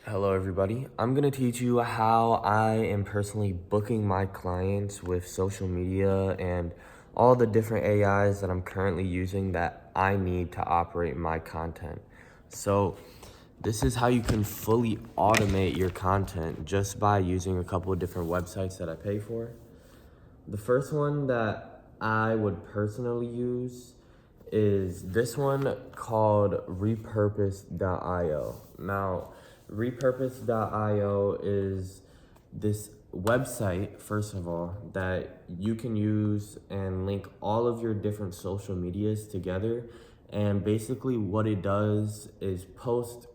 Hello everybody. I'm going to teach you how I am personally booking my clients with social media and all the different AIs that I'm currently using that I need to operate my content. So this is how you can fully automate your content just by using a couple of different websites that I pay for. The first one that I would personally use is this one called repurpose.io. Now, repurpose.io is this website, first of all, that you can use and link all of your different social medias together. And basically what it does is post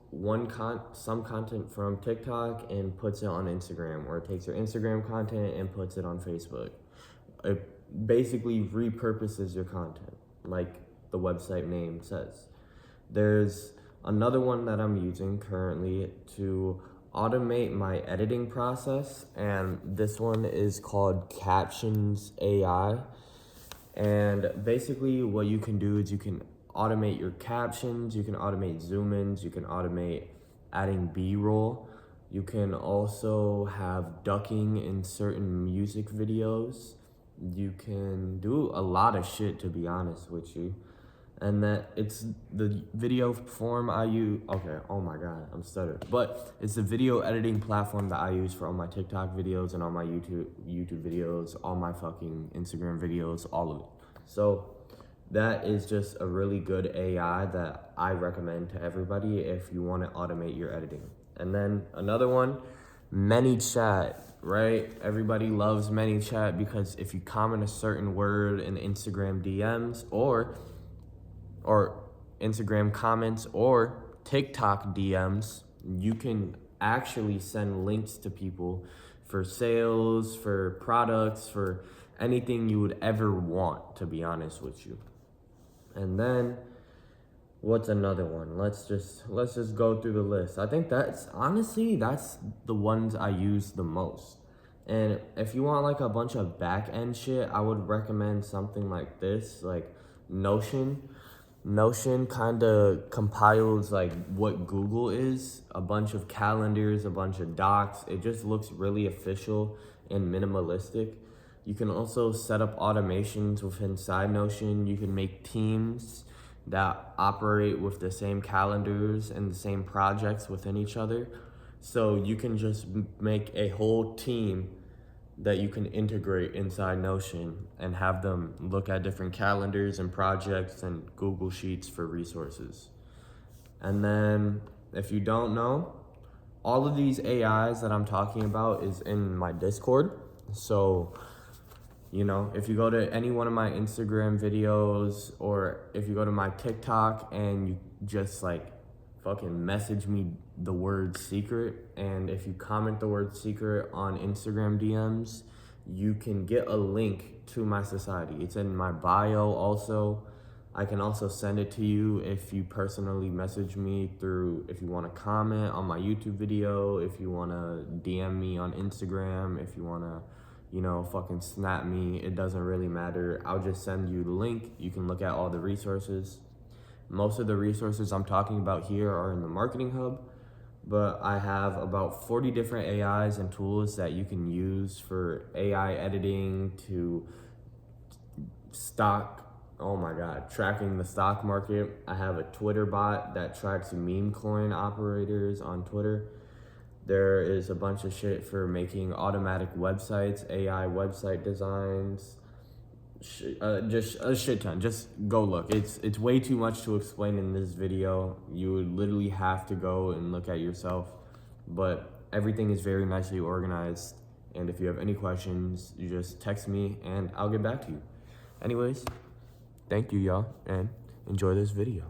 some content from TikTok and puts it on Instagram, or it takes your Instagram content and puts it on Facebook. It basically repurposes your content, like the website name says. There's another one that I'm using currently to automate my editing process, and this one is called Captions AI. And basically what you can do is you can automate your captions, you can automate zoom-ins, you can automate adding B-roll. You can also have ducking in certain music videos. You can do a lot of shit, to be honest with you. And that it's the video form I use. Okay, oh my God, I'm stuttering. But it's the video editing platform that I use for all my TikTok videos and all my YouTube videos, all my fucking Instagram videos, all of it. So that is just a really good AI that I recommend to everybody if you want to automate your editing. And then another one, ManyChat, right? Everybody loves ManyChat because if you comment a certain word in Instagram DMs or Instagram comments or TikTok DMs, you can actually send links to people for sales, for products, for anything you would ever want, to be honest with you. And then what's another one? Let's just go through the list. I think that's the ones I use the most. And if you want like a bunch of back-end shit, I would recommend something like this, like Notion. Notion kind of compiles like what Google is, a bunch of calendars, a bunch of docs. It just looks really official and minimalistic. You can also set up automations within Notion. You can make teams that operate with the same calendars and the same projects within each other. So you can just make a whole team that you can integrate inside Notion and have them look at different calendars and projects and Google Sheets for resources. And then if you don't know, all of these AIs that I'm talking about is in my Discord. So, you know, if you go to any one of my Instagram videos or if you go to my TikTok and you just like fucking message me the word secret, and if you comment the word secret on Instagram DMs, you can get a link to my society. It's in my bio also. I can also send it to you if you personally message me if you want to comment on my YouTube video, if you want to DM me on Instagram, if you want to, you know, fucking snap me. It doesn't really matter. I'll just send you the link. You can look at all the resources. Most of the resources I'm talking about here are in the Marketing Hub, but I have about 40 different AIs and tools that you can use for AI editing, to tracking the stock market. I have a Twitter bot that tracks meme coin operators on Twitter. There is a bunch of shit for making automatic websites, AI website designs, just a shit ton. Just go look. It's way too much to explain in this video. You would literally have to go and look at yourself, but everything is very nicely organized. And if you have any questions, you just text me and I'll get back to you. Anyways, thank you y'all and enjoy this video.